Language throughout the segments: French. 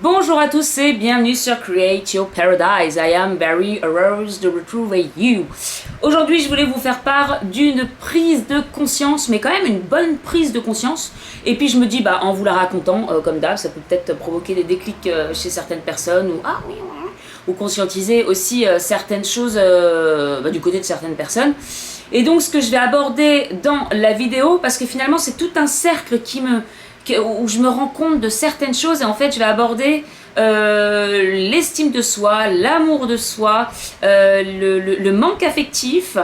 Bonjour à tous et bienvenue sur Create Your Paradise. I am very heureuse de retrouver you. Aujourd'hui, je voulais vous faire part d'une prise de conscience, mais quand même une bonne prise de conscience. Et puis je me dis, en vous la racontant, comme d'hab, ça peut peut-être provoquer des déclics chez certaines personnes, ou conscientiser aussi certaines choses du côté de certaines personnes. Et donc ce que je vais aborder dans la vidéo, parce que finalement c'est tout un cercle où je me rends compte de certaines choses, et en fait je vais aborder l'estime de soi, l'amour de soi, le manque affectif,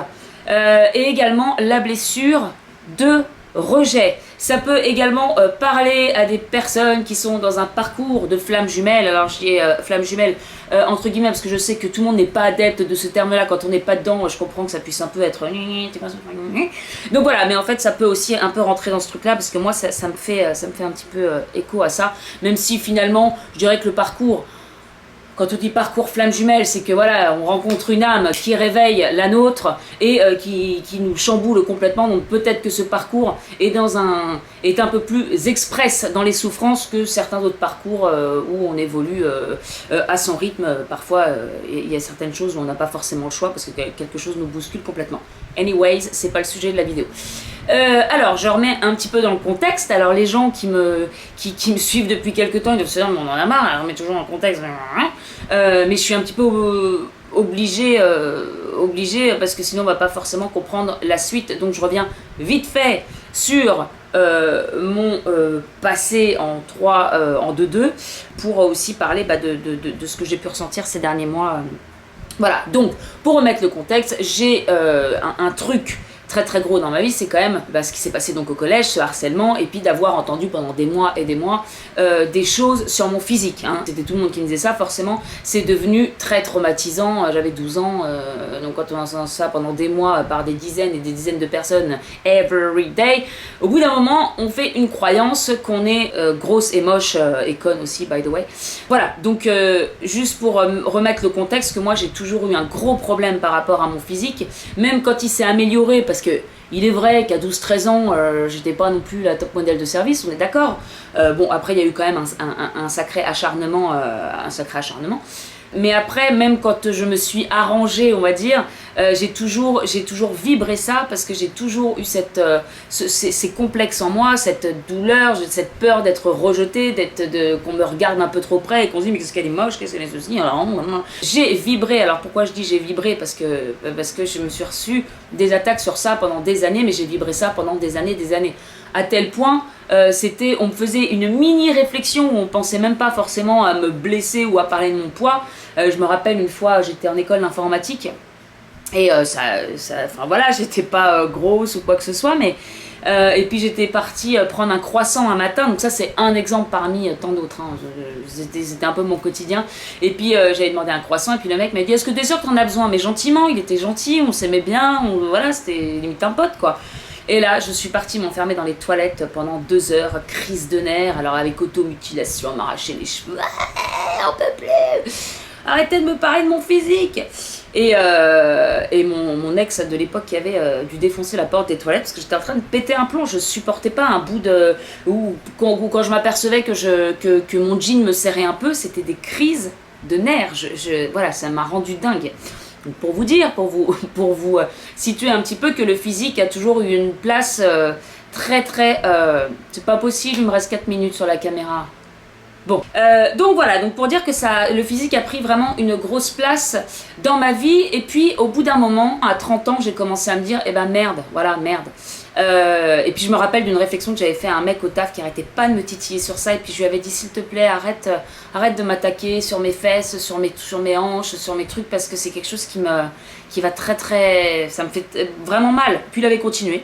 et également la blessure de rejet. Ça peut également parler à des personnes qui sont dans un parcours de flammes jumelles. Alors je dis flammes jumelles entre guillemets parce que je sais que tout le monde n'est pas adepte de ce terme-là. Quand on n'est pas dedans, je comprends que ça puisse un peu être... Donc voilà, mais en fait ça peut aussi un peu rentrer dans ce truc-là parce que moi ça me fait un petit peu écho à ça. Même si finalement, je dirais que le parcours... Quand on dit parcours flamme jumelle, c'est que voilà, on rencontre une âme qui réveille la nôtre et qui nous chamboule complètement. Donc peut-être que ce parcours est un peu plus express dans les souffrances que certains autres parcours où on évolue à son rythme. Parfois, il y a certaines choses où on n'a pas forcément le choix parce que quelque chose nous bouscule complètement. Anyways, c'est pas le sujet de la vidéo. Alors, je remets un petit peu dans le contexte. Alors, les gens qui me suivent depuis quelques temps, ils doivent se dire, on en a marre, elle remet toujours dans le contexte. Mais je suis un petit peu obligée parce que sinon on va pas forcément comprendre la suite. Donc, je reviens vite fait sur mon passé en 2-2 pour aussi parler de ce que j'ai pu ressentir ces derniers mois. Voilà, donc, pour remettre le contexte, j'ai un truc très gros dans ma vie, c'est quand même ce qui s'est passé donc au collège, ce harcèlement, et puis d'avoir entendu pendant des mois et des mois des choses sur mon physique. C'était tout le monde qui me disait ça, forcément, c'est devenu très traumatisant. J'avais 12 ans, donc quand on entend ça pendant des mois par des dizaines et des dizaines de personnes, every day, au bout d'un moment, on fait une croyance qu'on est grosse et moche, et conne aussi, by the way. Voilà, donc juste pour remettre le contexte, que moi j'ai toujours eu un gros problème par rapport à mon physique, même quand il s'est amélioré, parce que il est vrai qu'à 12-13 ans, j'étais pas non plus la top modèle de service, on est d'accord. Bon, après, il y a eu quand même un sacré acharnement, Mais après, même quand je me suis arrangée, on va dire, j'ai toujours vibré ça parce que j'ai toujours eu ces complexes en moi, cette douleur, cette peur d'être rejetée, qu'on me regarde un peu trop près et qu'on se dit mais qu'est-ce qu'elle est moche, qu'est-ce qu'elle est ceci. Alors, j'ai vibré. Alors pourquoi je dis j'ai vibré? Parce que je me suis reçu des attaques sur ça pendant des années, mais j'ai vibré ça pendant des années. À tel point, on me faisait une mini réflexion où on pensait même pas forcément à me blesser ou à parler de mon poids. Je me rappelle une fois, j'étais en école d'informatique et j'étais pas grosse ou quoi que ce soit, mais et puis j'étais partie prendre un croissant un matin, donc ça c'est un exemple parmi tant d'autres, c'était un peu mon quotidien, et puis j'avais demandé un croissant, et puis le mec m'a dit est-ce que t'es sûr que t'en as besoin, mais gentiment, il était gentil, on s'aimait bien, c'était limite un pote quoi. Et là, je suis partie m'enfermer dans les toilettes pendant 2 heures, crise de nerfs, alors avec automutilation, m'arracher les cheveux, on peut plus, arrêtez de me parler de mon physique. Et mon ex de l'époque qui avait dû défoncer la porte des toilettes parce que j'étais en train de péter un plomb, je supportais pas un bout de... Ou quand je m'apercevais que mon jean me serrait un peu, c'était des crises de nerfs, voilà, ça m'a rendu dingue. Donc pour vous dire, pour vous situer un petit peu que le physique a toujours eu une place très... c'est pas possible, il me reste 4 minutes sur la caméra. Bon, donc voilà, donc pour dire que le physique a pris vraiment une grosse place dans ma vie. Et puis au bout d'un moment, à 30 ans, j'ai commencé à me dire, merde. Et puis je me rappelle d'une réflexion que j'avais fait à un mec au taf qui arrêtait pas de me titiller sur ça, et puis je lui avais dit s'il te plaît arrête de m'attaquer sur mes fesses, sur mes hanches, sur mes trucs, parce que c'est quelque chose qui va ça me fait vraiment mal. Puis il avait continué,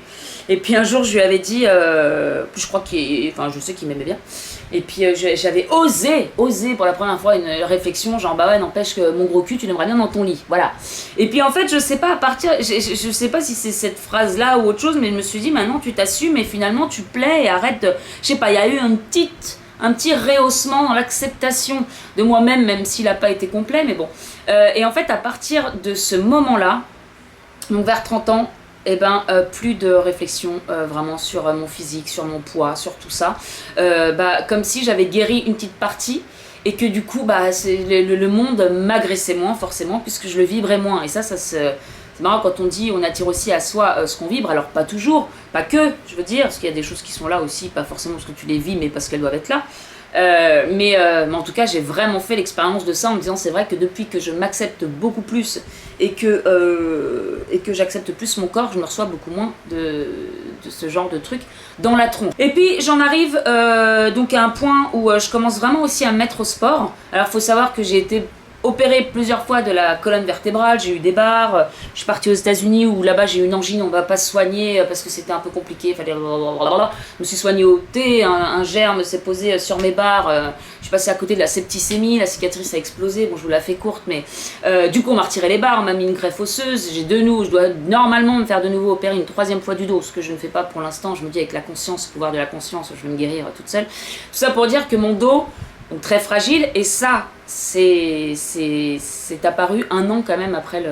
et puis un jour je lui avais dit je crois je sais qu'il m'aimait bien, et puis j'avais osé pour la première fois une réflexion genre n'empêche que mon gros cul tu l'aimerais bien dans ton lit, voilà. Et puis en fait je sais pas je sais pas si c'est cette phrase là ou autre chose, mais je me suis dit maintenant tu t'assumes et finalement tu plais et arrête de... Je sais pas, il y a eu un petit rehaussement dans l'acceptation de moi-même, même s'il n'a pas été complet, mais bon. Et en fait à partir de ce moment-là, donc vers 30 ans, plus de réflexion vraiment sur mon physique, sur mon poids, sur tout ça. Comme si j'avais guéri une petite partie. et que du coup bah, le monde m'agressait moins forcément puisque je le vibrais moins. Et ça c'est marrant quand on dit on attire aussi à soi ce qu'on vibre, alors pas toujours, pas que, je veux dire, parce qu'il y a des choses qui sont là aussi, pas forcément parce que tu les vis, mais parce qu'elles doivent être là. Mais en tout cas, j'ai vraiment fait l'expérience de ça en me disant c'est vrai que depuis que je m'accepte beaucoup plus et que j'accepte plus mon corps, je me reçois beaucoup moins de ce genre de trucs dans la tronche. Et puis j'en arrive donc à un point où je commence vraiment aussi à me mettre au sport. Alors il faut savoir que j'ai été opérée plusieurs fois de la colonne vertébrale, j'ai eu des barres, je suis partie aux États-Unis où là-bas j'ai eu une angine, on va pas se soigner parce que c'était un peu compliqué, fallait blablabla. Je me suis soignée au thé, un germe s'est posé sur mes barres, je suis passée à côté de la septicémie, la cicatrice a explosé, bon je vous la fais courte, mais du coup on m'a retiré les barres, on m'a mis une greffe osseuse, j'ai de nouveau, je dois normalement me faire de nouveau opérer une 3e fois du dos, ce que je ne fais pas pour l'instant, je me dis avec la conscience, le pouvoir de la conscience, je vais me guérir toute seule. Tout ça pour dire que mon dos, donc très fragile, et ça c'est apparu 1 an quand même après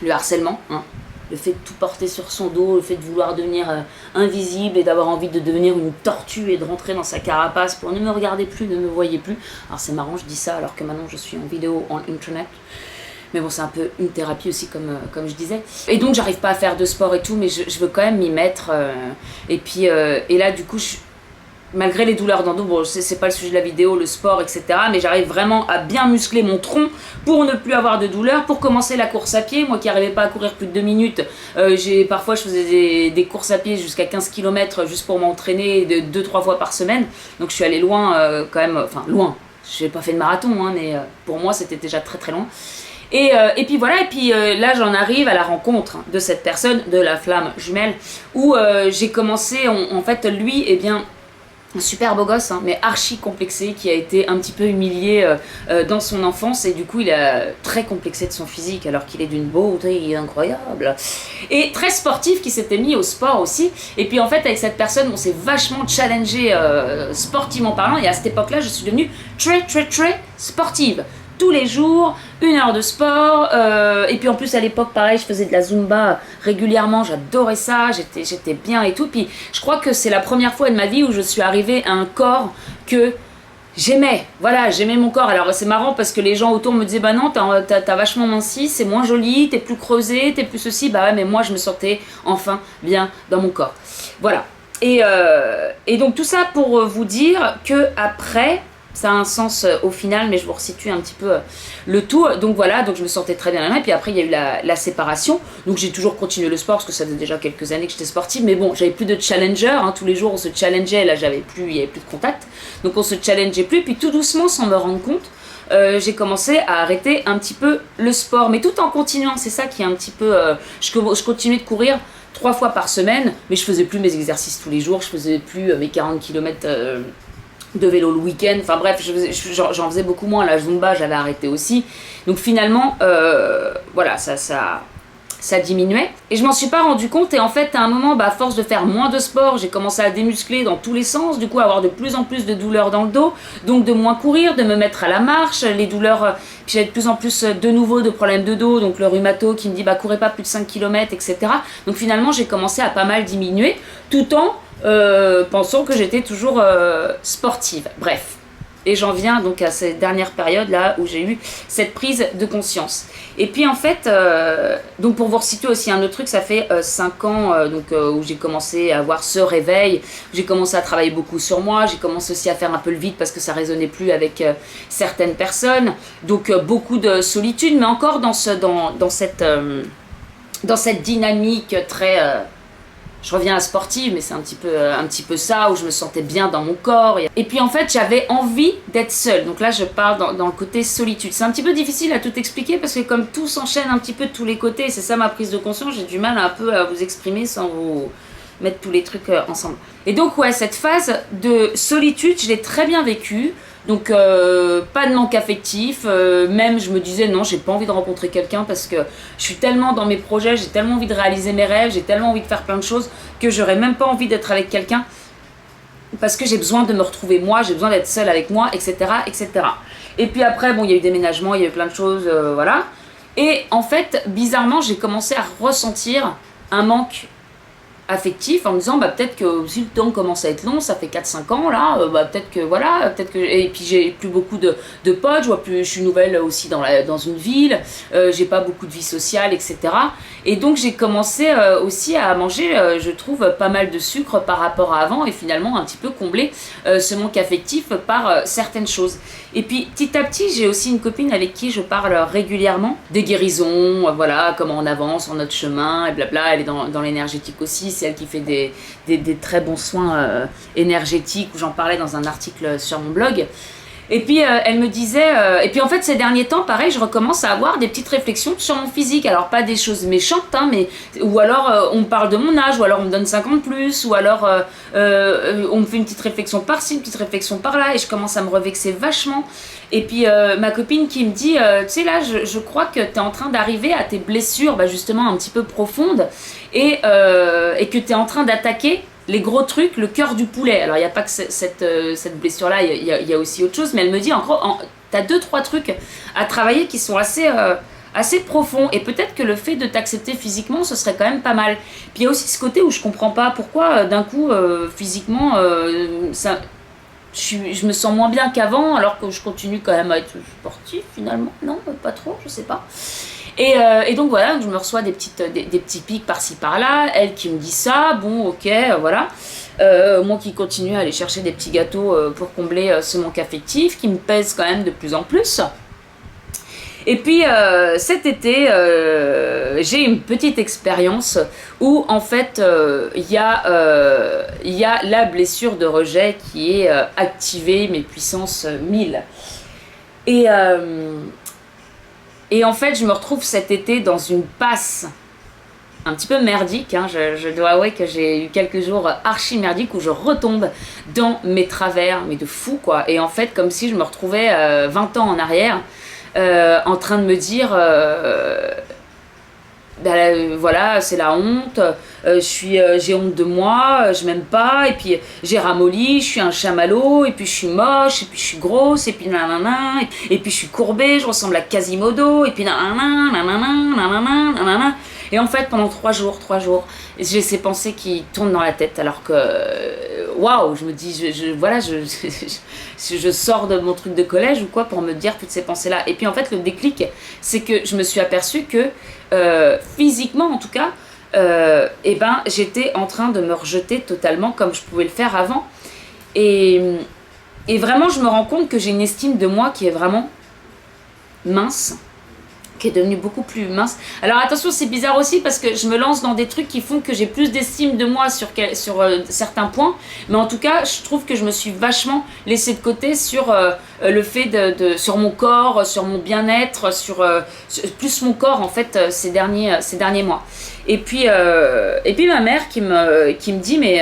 le harcèlement, hein. Le fait de tout porter sur son dos, le fait de vouloir devenir invisible et d'avoir envie de devenir une tortue et de rentrer dans sa carapace pour ne me regarder plus, ne me voyez plus. Alors c'est marrant, je dis ça alors que maintenant je suis en vidéo en internet. Mais bon, c'est un peu une thérapie aussi, comme je disais. Et donc, j'arrive pas à faire de sport et tout, mais je veux quand même m'y mettre. Et puis, et là, du coup, malgré les douleurs dans le dos, bon, c'est pas le sujet de la vidéo, le sport, etc. Mais j'arrive vraiment à bien muscler mon tronc pour ne plus avoir de douleurs. Pour commencer la course à pied, moi qui n'arrivais pas à courir plus de 2 minutes, parfois je faisais des courses à pied jusqu'à 15 km juste pour m'entraîner 2-3 fois par semaine. Donc je suis allée loin quand même, enfin loin. Je n'ai pas fait de marathon, hein, mais pour moi c'était déjà très très loin. Et puis voilà, et puis là j'en arrive à la rencontre de cette personne, de la flamme jumelle, où j'ai commencé, en fait lui, eh bien, un super beau gosse, hein, mais archi complexé, qui a été un petit peu humilié dans son enfance, et du coup il est très complexé de son physique alors qu'il est d'une beauté incroyable, et très sportif, qui s'était mis au sport aussi. Et puis en fait avec cette personne on s'est vachement challengé sportivement parlant, et à cette époque là je suis devenue très très très sportive. Tous les jours, 1 heure de sport, et puis en plus à l'époque pareil, je faisais de la Zumba régulièrement, j'adorais ça, j'étais bien et tout. Puis je crois que c'est la première fois de ma vie où je suis arrivée à un corps que j'aimais. Voilà, j'aimais mon corps. Alors c'est marrant parce que les gens autour me disaient bah non, t'as vachement minci, c'est moins joli, t'es plus creusé, t'es plus ceci. Bah ouais, mais moi je me sentais enfin bien dans mon corps. Voilà. Et donc tout ça pour vous dire que après, ça a un sens au final, mais je vous resitue un petit peu le tout. Donc voilà, donc je me sentais très bien là. Et puis après, il y a eu la séparation. Donc j'ai toujours continué le sport, parce que ça faisait déjà quelques années que j'étais sportive. Mais bon, j'avais plus de challenger. Hein. Tous les jours, on se challengeait. Là, il n'y avait plus de contact. Donc on se challengeait plus. Puis tout doucement, sans me rendre compte, j'ai commencé à arrêter un petit peu le sport. Mais tout en continuant, c'est ça qui est un petit peu... je continuais de courir 3 fois par semaine, mais je faisais plus mes exercices tous les jours. Je faisais plus mes 40 km... de vélo le week-end, enfin bref, j'en faisais beaucoup moins. La Zumba, j'avais arrêté aussi. Donc finalement, voilà, ça diminuait. Et je m'en suis pas rendu compte. Et en fait, à un moment, à force de faire moins de sport, j'ai commencé à démuscler dans tous les sens. Du coup, à avoir de plus en plus de douleurs dans le dos. Donc de moins courir, de me mettre à la marche. Les douleurs, puis j'avais de plus en plus de nouveau de problèmes de dos. Donc le rhumato qui me dit, courez pas plus de 5 km, etc. Donc finalement, j'ai commencé à pas mal diminuer. Tout en pensant que j'étais toujours sportive. Bref. Et j'en viens donc à cette dernière période là où j'ai eu cette prise de conscience. Et puis en fait, donc pour vous resituer aussi un autre truc, ça fait 5 ans où j'ai commencé à avoir ce réveil, où j'ai commencé à travailler beaucoup sur moi, j'ai commencé aussi à faire un peu le vide parce que ça résonnait plus avec certaines personnes. Donc beaucoup de solitude, mais encore dans cette dynamique très... je reviens à sportive, mais c'est un petit peu ça, où je me sentais bien dans mon corps. Et puis en fait, j'avais envie d'être seule. Donc là, je parle dans le côté solitude. C'est un petit peu difficile à tout expliquer, parce que comme tout s'enchaîne un petit peu de tous les côtés, c'est ça ma prise de conscience, j'ai du mal un peu à vous exprimer sans vous mettre tous les trucs ensemble. Et donc ouais, cette phase de solitude, je l'ai très bien vécue. Donc pas de manque affectif, même je me disais non, j'ai pas envie de rencontrer quelqu'un parce que je suis tellement dans mes projets, j'ai tellement envie de réaliser mes rêves, j'ai tellement envie de faire plein de choses que j'aurais même pas envie d'être avec quelqu'un parce que j'ai besoin de me retrouver moi, j'ai besoin d'être seule avec moi, etc., etc. Et puis après, bon, il y a eu déménagement, il y a eu plein de choses, voilà. Et en fait, bizarrement, j'ai commencé à ressentir un manque affectif en me disant peut-être que si le temps commence à être long, ça fait 4-5 ans là, peut-être que voilà, peut-être que et puis j'ai plus beaucoup de potes, je suis nouvelle aussi dans une ville, j'ai pas beaucoup de vie sociale, etc. Et donc j'ai commencé aussi à manger, je trouve, pas mal de sucre par rapport à avant et finalement un petit peu combler ce manque affectif par certaines choses. Et puis petit à petit, j'ai aussi une copine avec qui je parle régulièrement des guérisons, voilà, comment on avance sur notre chemin et blabla. Elle est dans l'énergétique aussi, c'est elle qui fait des très bons soins énergétiques, où j'en parlais dans un article sur mon blog. Et puis elle me disait, et puis en fait ces derniers temps, pareil, je recommence à avoir des petites réflexions sur mon physique. Alors pas des choses méchantes, hein, mais ou alors on me parle de mon âge, ou alors on me donne 50 de plus, ou alors on me fait une petite réflexion par-ci, une petite réflexion par-là, et je commence à me revexer vachement. Et puis ma copine qui me dit, tu sais là, je crois que tu es en train d'arriver à tes blessures, justement un petit peu profondes, et que tu es en train d'attaquer les gros trucs, le cœur du poulet. Alors il n'y a pas que cette blessure-là, il y a aussi autre chose, mais elle me dit en gros, t'as 2-3 trucs à travailler qui sont assez profonds, et peut-être que le fait de t'accepter physiquement, ce serait quand même pas mal. Puis il y a aussi ce côté où je comprends pas pourquoi d'un coup, physiquement, je me sens moins bien qu'avant, alors que je continue quand même à être sportive finalement. Non, pas trop, je sais pas. Et donc voilà, je me reçois des petits pics par-ci par-là, elle qui me dit ça, bon ok, voilà. Moi qui continue à aller chercher des petits gâteaux pour combler ce manque affectif, qui me pèse quand même de plus en plus. Et puis cet été, j'ai une petite expérience où en fait il y a la blessure de rejet qui est activée, mes puissances 1000. Et en fait, je me retrouve cet été dans une passe un petit peu merdique, hein. Je dois avouer que j'ai eu quelques jours archi merdiques où je retombe dans mes travers, mais de fou quoi. Et en fait, comme si je me retrouvais 20 ans en arrière, en train de me dire voilà, c'est la honte, j'ai honte de moi, je m'aime pas, et puis j'ai ramolli, je suis un chamallow, et puis je suis moche, et puis je suis grosse, et puis nanana, et puis je suis courbée, je ressemble à Quasimodo, et puis nanana, nanana, nanana, nanana. Et en fait, pendant 3 jours, j'ai ces pensées qui tournent dans la tête, alors que, waouh, je me dis, je sors de mon truc de collège ou quoi pour me dire toutes ces pensées-là. Et puis en fait, le déclic, c'est que je me suis aperçue que, physiquement en tout cas, j'étais en train de me rejeter totalement comme je pouvais le faire avant. Et vraiment, je me rends compte que j'ai une estime de moi qui est vraiment mince, qui est devenue beaucoup plus mince. Alors attention, c'est bizarre aussi parce que je me lance dans des trucs qui font que j'ai plus d'estime de moi sur certains points, mais en tout cas, je trouve que je me suis vachement laissée de côté sur le fait sur mon corps, sur mon bien-être, sur plus mon corps en fait ces derniers mois. Et puis ma mère qui me dit mais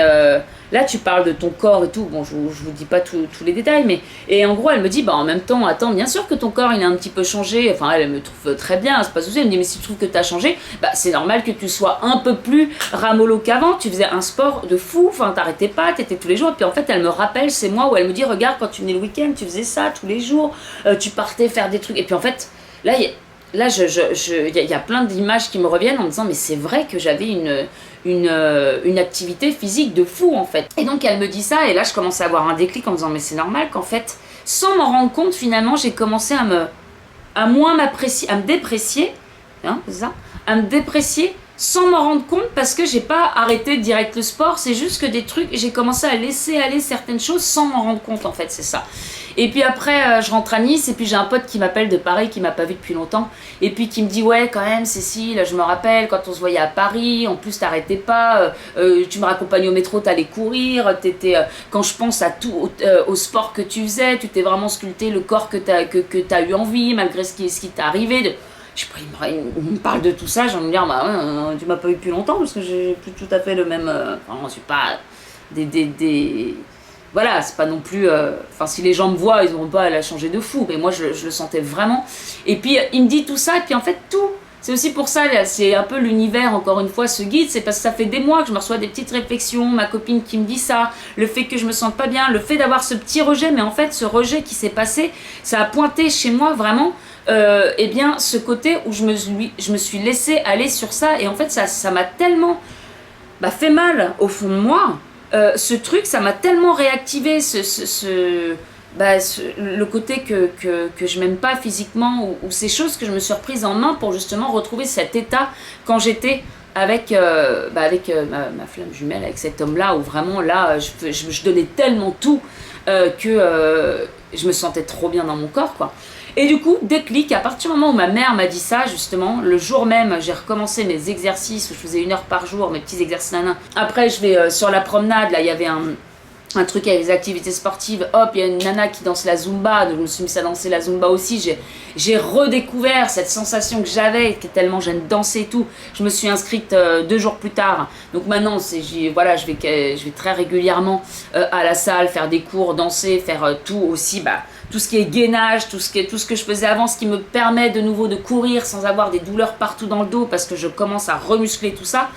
là tu parles de ton corps et tout, bon je vous dis pas tous les détails, mais et en gros elle me dit en même temps attends, bien sûr que ton corps il a un petit peu changé, enfin elle me trouve très bien, c'est pas souci, elle me dit mais si tu trouves que t'as changé, c'est normal que tu sois un peu plus ramollo qu'avant, tu faisais un sport de fou, enfin t'arrêtais pas, t'étais tous les jours, et puis en fait elle me rappelle ces mois où elle me dit regarde quand tu venais le week-end tu faisais ça tous les jours, tu partais faire des trucs, et puis en fait là il y a plein d'images qui me reviennent en me disant mais c'est vrai que j'avais une activité physique de fou en fait. Et donc elle me dit ça et là je commence à avoir un déclic en me disant mais c'est normal qu'en fait sans m'en rendre compte finalement j'ai commencé à moins m'apprécier, à me déprécier, hein, c'est ça, à me déprécier sans m'en rendre compte parce que j'ai pas arrêté direct le sport, c'est juste que des trucs, j'ai commencé à laisser aller certaines choses sans m'en rendre compte en fait, c'est ça. Et puis après je rentre à Nice et puis j'ai un pote qui m'appelle de Paris qui m'a pas vu depuis longtemps et puis qui me dit ouais quand même Cécile, je me rappelle quand on se voyait à Paris, en plus t'arrêtais pas, tu me raccompagnais au métro, t'allais courir, quand je pense à tout au sport que tu faisais, tu t'es vraiment sculpté le corps que t'as eu envie malgré ce qui t'est arrivé. Je sais pas, il me parle de tout ça, j'ai envie de me dire tu m'as pas vu depuis longtemps parce que j'ai plus tout à fait le même, enfin je suis pas voilà, c'est pas non plus si les gens me voient ils n'auront pas à la changer de fou, mais moi je le sentais vraiment. Et puis il me dit tout ça et puis en fait tout, c'est aussi pour ça, c'est un peu l'univers encore une fois ce guide, c'est parce que ça fait des mois que je me reçois des petites réflexions, ma copine qui me dit ça, le fait que je me sente pas bien, le fait d'avoir ce petit rejet, mais en fait ce rejet qui s'est passé, ça a pointé chez moi vraiment ce côté où je me suis laissée aller sur ça, et en fait ça m'a tellement bah, fait mal au fond de moi. Ce truc, ça m'a tellement réactivé le côté que je m'aime pas physiquement ou ces choses que je me suis reprise en main pour justement retrouver cet état quand j'étais avec, ma flamme jumelle, avec cet homme-là, où vraiment là, je donnais tellement tout que je me sentais trop bien dans mon corps, quoi. Et du coup, déclic, à partir du moment où ma mère m'a dit ça, justement, le jour même, j'ai recommencé mes exercices, où je faisais 1 heure par jour, mes petits exercices nanan. Après, je vais sur la promenade, là, il y avait un truc avec les activités sportives, hop, il y a une nana qui danse la Zumba, donc je me suis mis à danser la Zumba aussi, j'ai redécouvert cette sensation que j'avais, que tellement j'aime danser et tout. Je me suis inscrite 2 jours plus tard, donc maintenant, voilà, je vais très régulièrement à la salle, faire des cours, danser, faire tout aussi, tout ce qui est gainage, tout ce que je faisais avant, ce qui me permet de nouveau de courir sans avoir des douleurs partout dans le dos, parce que je commence à remuscler tout ça.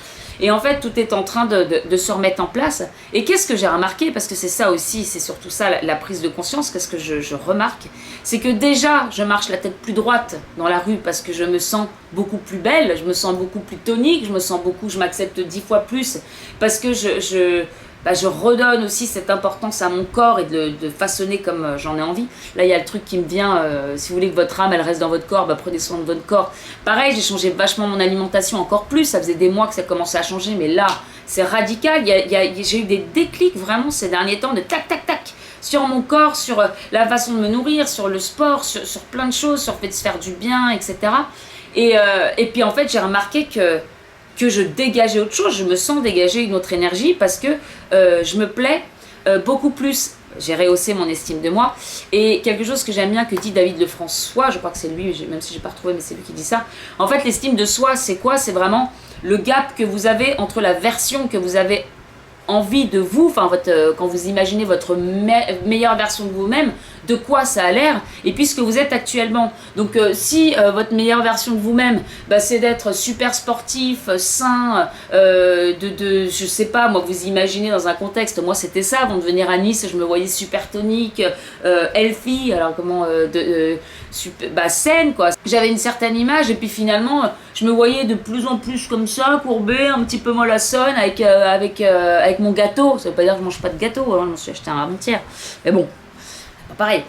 Et en fait, tout est en train de se remettre en place. Et qu'est-ce que j'ai remarqué, parce que c'est ça aussi, c'est surtout ça la prise de conscience, qu'est-ce que je remarque, c'est que déjà, je marche la tête plus droite dans la rue parce que je me sens beaucoup plus belle, je me sens beaucoup plus tonique, je m'accepte 10 fois plus, parce que je redonne aussi cette importance à mon corps et de façonner comme j'en ai envie. Là, il y a le truc qui me vient, si vous voulez que votre âme, elle reste dans votre corps, prenez soin de votre corps. Pareil, j'ai changé vachement mon alimentation encore plus, ça faisait des mois que ça commençait à changer, mais là, c'est radical. J'ai eu des déclics vraiment ces derniers temps de tac, tac, tac, sur mon corps, sur la façon de me nourrir, sur le sport, sur plein de choses, sur le fait de se faire du bien, etc. Et puis en fait, j'ai remarqué que je dégageais autre chose, je me sens dégager une autre énergie parce que je me plais beaucoup plus. J'ai rehaussé mon estime de moi. Et quelque chose que j'aime bien que dit David Lefrançois, je crois que c'est lui, même si je n'ai pas retrouvé, mais c'est lui qui dit ça. En fait, l'estime de soi, c'est quoi? C'est vraiment le gap que vous avez entre la version que vous avez envie de vous, enfin quand vous imaginez votre meilleure version de vous-même, de quoi ça a l'air, et puis ce que vous êtes actuellement. Donc si votre meilleure version de vous-même, c'est d'être super sportif, sain, je sais pas, moi vous imaginez dans un contexte, moi c'était ça, avant de venir à Nice, je me voyais super tonique, healthy, alors comment, saine quoi. J'avais une certaine image, et puis finalement, je me voyais de plus en plus comme ça, courbée, un petit peu mollassonne, avec mon gâteau. Ça veut pas dire que je mange pas de gâteau, hein, je m'en suis acheté un avant-hier. Mais bon, pas pareil.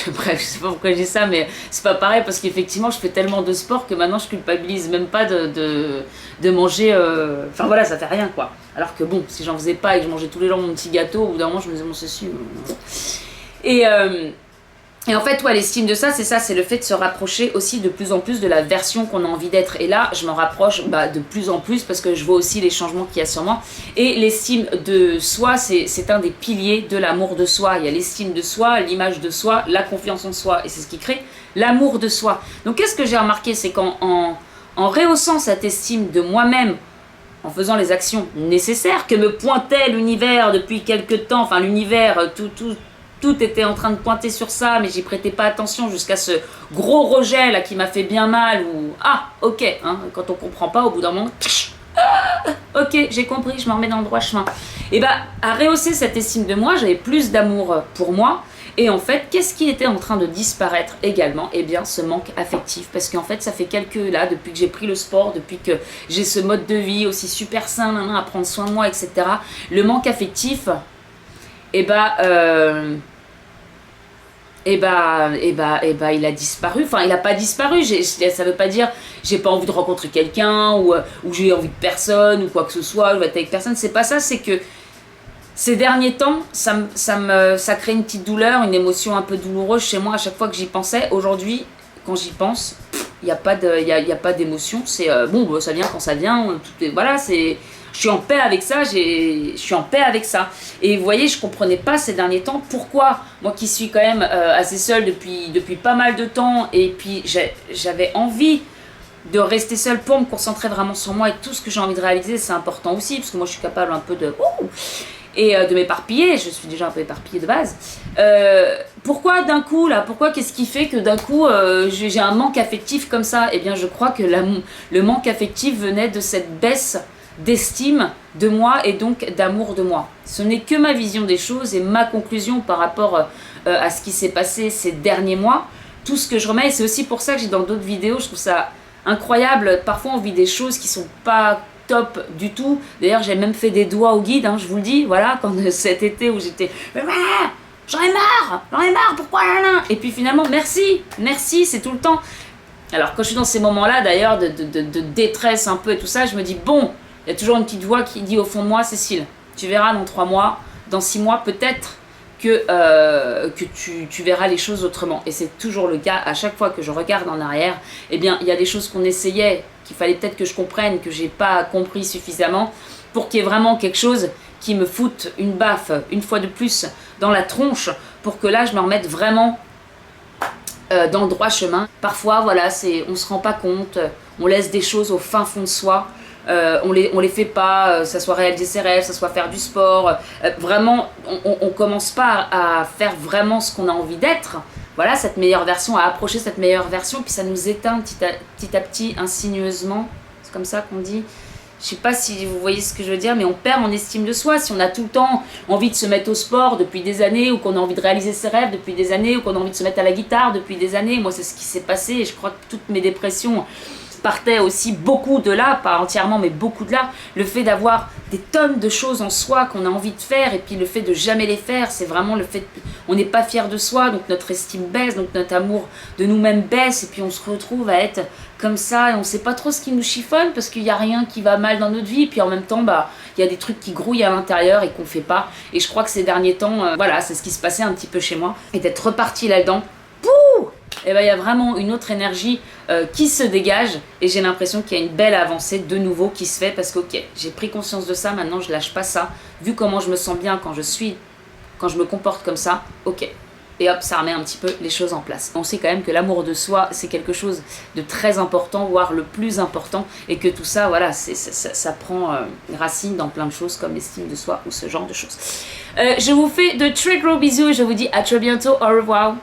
Bref, je sais pas pourquoi je dis ça, mais c'est pas pareil parce qu'effectivement, je fais tellement de sport que maintenant je culpabilise même pas de manger. Enfin voilà, ça fait rien quoi. Alors que bon, si j'en faisais pas et que je mangeais tous les jours mon petit gâteau, au bout d'un moment, je me disais, bon, ceci. Et en fait, l'estime de ça, c'est le fait de se rapprocher aussi de plus en plus de la version qu'on a envie d'être. Et là, je m'en rapproche de plus en plus parce que je vois aussi les changements qu'il y a sur moi. Et l'estime de soi, c'est un des piliers de l'amour de soi. Il y a l'estime de soi, l'image de soi, la confiance en soi. Et c'est ce qui crée l'amour de soi. Donc, qu'est-ce que j'ai remarqué? C'est qu'en rehaussant cette estime de moi-même, en faisant les actions nécessaires que me pointait l'univers depuis quelques temps, enfin l'univers, tout était en train de pointer sur ça, mais j'y prêtais pas attention jusqu'à ce gros rejet là qui m'a fait bien mal. Ok, hein, quand on comprend pas, au bout d'un moment, ok, j'ai compris, je me remets dans le droit chemin. Et à rehausser cette estime de moi, j'avais plus d'amour pour moi. Et en fait, qu'est-ce qui était en train de disparaître également? Eh bien, ce manque affectif. Parce qu'en fait, ça fait depuis que j'ai pris le sport, depuis que j'ai ce mode de vie aussi super sain, à prendre soin de moi, etc. Le manque affectif, il a disparu. Enfin, il n'a pas disparu. Ça veut pas dire j'ai pas envie de rencontrer quelqu'un ou j'ai envie de personne ou quoi que ce soit. Je vais être avec personne. C'est pas ça. C'est que ces derniers temps, ça crée une petite douleur, une émotion un peu douloureuse chez moi à chaque fois que j'y pensais. Aujourd'hui, quand j'y pense, il y a pas d'émotion. C'est ça vient quand ça vient. Je suis en paix avec ça, je suis en paix avec ça. Et vous voyez, je comprenais pas ces derniers temps pourquoi, moi qui suis quand même assez seule depuis pas mal de temps, et puis j'avais envie de rester seule pour me concentrer vraiment sur moi et tout ce que j'ai envie de réaliser, c'est important aussi, parce que moi je suis capable un peu de m'éparpiller, je suis déjà un peu éparpillée de base. Pourquoi d'un coup là, qu'est-ce qui fait que d'un coup j'ai un manque affectif comme ça? Eh bien je crois que le manque affectif venait de cette baisse d'estime de moi et donc d'amour de moi. Ce n'est que ma vision des choses et ma conclusion par rapport à ce qui s'est passé ces derniers mois. Tout ce que je remets, et c'est aussi pour ça que j'ai dans d'autres vidéos, je trouve ça incroyable. Parfois, on vit des choses qui sont pas top du tout. D'ailleurs, j'ai même fait des doigts au guide, hein, je vous le dis, voilà, quand cet été où j'étais... J'en ai marre, pourquoi là? Et puis finalement, merci, c'est tout le temps. Alors quand je suis dans ces moments-là, d'ailleurs, de détresse un peu et tout ça, je me dis, bon, il y a toujours une petite voix qui dit au fond de moi, Cécile, tu verras dans 3 mois, dans 6 mois, peut-être que tu verras les choses autrement. Et c'est toujours le cas, à chaque fois que je regarde en arrière, eh bien, il y a des choses qu'on essayait, qu'il fallait peut-être que je comprenne, que j'ai pas compris suffisamment, pour qu'il y ait vraiment quelque chose qui me foute une baffe, une fois de plus, dans la tronche, pour que là, je me remette vraiment dans le droit chemin. Parfois, voilà, on se rend pas compte, on laisse des choses au fin fond de soi, on les fait pas, ça soit réaliser ses rêves, ça soit faire du sport, vraiment, on commence pas à faire vraiment ce qu'on a envie d'être. Voilà, cette meilleure version, à approcher cette meilleure version, puis ça nous éteint petit à petit, insinueusement, c'est comme ça qu'on dit. Je sais pas si vous voyez ce que je veux dire, mais on perd en estime de soi. Si on a tout le temps envie de se mettre au sport depuis des années, ou qu'on a envie de réaliser ses rêves depuis des années, ou qu'on a envie de se mettre à la guitare depuis des années, moi c'est ce qui s'est passé, et je crois que toutes mes dépressions partaient aussi beaucoup de là, pas entièrement, mais beaucoup de là. Le fait d'avoir des tonnes de choses en soi qu'on a envie de faire, et puis le fait de jamais les faire, c'est vraiment le fait on n'est pas fier de soi, donc notre estime baisse, donc notre amour de nous-mêmes baisse, et puis on se retrouve à être comme ça, et on sait pas trop ce qui nous chiffonne, parce qu'il n'y a rien qui va mal dans notre vie, et puis en même temps, il y a des trucs qui grouillent à l'intérieur et qu'on fait pas. Et je crois que ces derniers temps, voilà, c'est ce qui se passait un petit peu chez moi, et d'être reparti là-dedans, pouh, et il y a vraiment une autre énergie qui se dégage, et j'ai l'impression qu'il y a une belle avancée de nouveau qui se fait, parce que ok, j'ai pris conscience de ça, maintenant je lâche pas ça, vu comment je me sens bien quand je me comporte comme ça, ok. Et hop, ça remet un petit peu les choses en place. On sait quand même que l'amour de soi, c'est quelque chose de très important, voire le plus important, et que tout ça, voilà, ça prend racine dans plein de choses, comme l'estime de soi ou ce genre de choses. Je vous fais de très gros bisous, et je vous dis à très bientôt, au revoir.